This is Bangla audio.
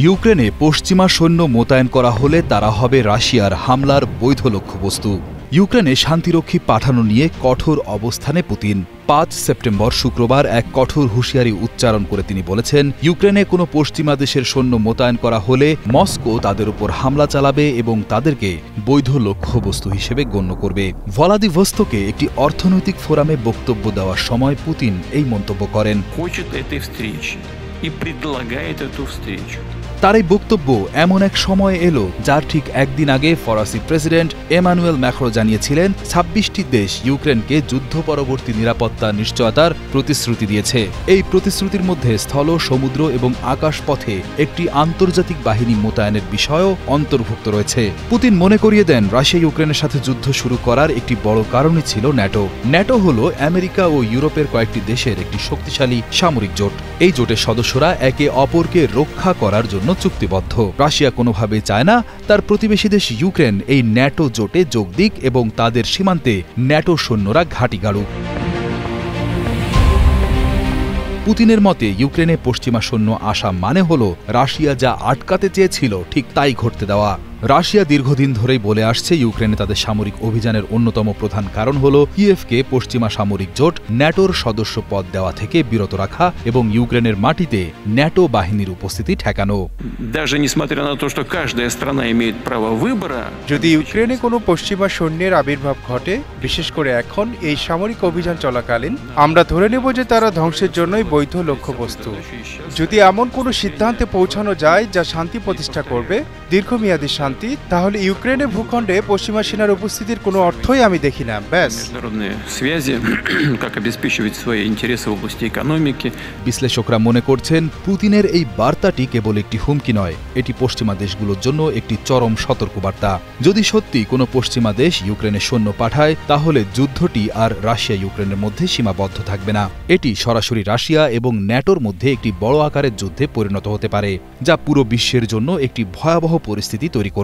ইউক্রেনে পশ্চিমা সৈন্য মোতায়েন করা হলে তারা হবে রাশিয়ার হামলার বৈধ লক্ষ্যবস্তু। ইউক্রেনে শান্তিরক্ষী পাঠানো নিয়ে কঠোর অবস্থানে পুতিন। ৫ সেপ্টেম্বর শুক্রবার এক কঠোর হুঁশিয়ারি উচ্চারণ করে তিনি বলেছেন, ইউক্রেনে কোনো পশ্চিমা দেশের সৈন্য মোতায়েন করা হলে মস্কো তাদের উপর হামলা চালাবে এবং তাদেরকে বৈধ লক্ষ্যবস্তু হিসেবে গণ্য করবে। ভ্লাদিভস্তকে একটি অর্থনৈতিক ফোরামে বক্তব্য দেওয়ার সময় পুতিন এই মন্তব্য করেন। তার এই বক্তব্য এমন এক সময় এলো যার ঠিক একদিন আগে ফরাসি প্রেসিডেন্ট এমানুয়েল ম্যাক্রো জানিয়েছিলেন ২৬টি দেশ ইউক্রেনকে যুদ্ধ পরবর্তী নিরাপত্তা নিশ্চয়তার প্রতিশ্রুতি দিয়েছে। এই প্রতিশ্রুতির মধ্যে স্থল, সমুদ্র এবং আকাশ পথে একটি আন্তর্জাতিক বাহিনী মোতায়েনের বিষয়ও অন্তর্ভুক্ত রয়েছে। পুতিন মনে করিয়ে দেন, রাশিয়া ইউক্রেনের সাথে যুদ্ধ শুরু করার একটি বড় কারণই ছিল ন্যাটো। ন্যাটো হল আমেরিকা ও ইউরোপের কয়েকটি দেশের একটি শক্তিশালী সামরিক জোট। এই জোটের সদস্যরা একে অপরকে রক্ষা করার জন্য চুক্তিবদ্ধ। রাশিয়া কোনোভাবে চায় না তার প্রতিবেশী দেশ ইউক্রেন এই ন্যাটো জোটে যোগ দিক এবং তাদের সীমান্তে ন্যাটো সৈন্যরা ঘাঁটি গাড়ুক। পুতিনের মতে ইউক্রেনে পশ্চিমা সৈন্য আসা মানে হল রাশিয়া যা আটকাতে চেয়েছিল ঠিক তাই ঘটতে দেওয়া। রাশিয়া দীর্ঘদিন ধরেই বলে আসছে, ইউক্রেনে তাদের সামরিক অভিযানের অন্যতম প্রধান কারণ হল কিয়েভকে পশ্চিমা সামরিক জোট ন্যাটোর সদস্য পদ দেওয়া থেকে বিরত রাখা এবং ইউক্রেনের মাটিতে ন্যাটো বাহিনীর উপস্থিতি ঠেকানো। যদি ইউক্রেনে কোনো পশ্চিমা সৈন্যের আবির্ভাব ঘটে, বিশেষ করে এখন এই সামরিক অভিযান চলাকালীন, আমরা ধরে নেব যে তারা ধ্বংসের জন্যই বৈধ লক্ষ্যবস্তু। যদি এমন কোনো সিদ্ধান্তে পৌঁছানো যায় যা শান্তি প্রতিষ্ঠা করবে, দীর্ঘমেয়াদী শান্তি, তাহলে ইউক্রেনের ভূখণ্ডে পশ্চিমা সেনার উপস্থিতির কোনো অর্থই আমি দেখি না। ব্যাস। বিশ্লেষকরা মনে করছেন, পুতিনের এই বার্তাটি কেবল একটি হুমকি নয়, এটি পশ্চিমা দেশগুলোর জন্য একটি চরম সতর্কবার্তা। যদি সত্যি কোনো পশ্চিমা দেশ ইউক্রেনে সৈন্য পাঠায়, তাহলে যুদ্ধটি আর রাশিয়া ইউক্রেনের মধ্যে সীমাবদ্ধ থাকবে না। এটি সরাসরি রাশিয়া এবং ন্যাটোর মধ্যে একটি বড় আকারের যুদ্ধে পরিণত হতে পারে, যা পুরো বিশ্বের জন্য একটি ভয়াবহ পরিস্থিতি তৈরি করবে।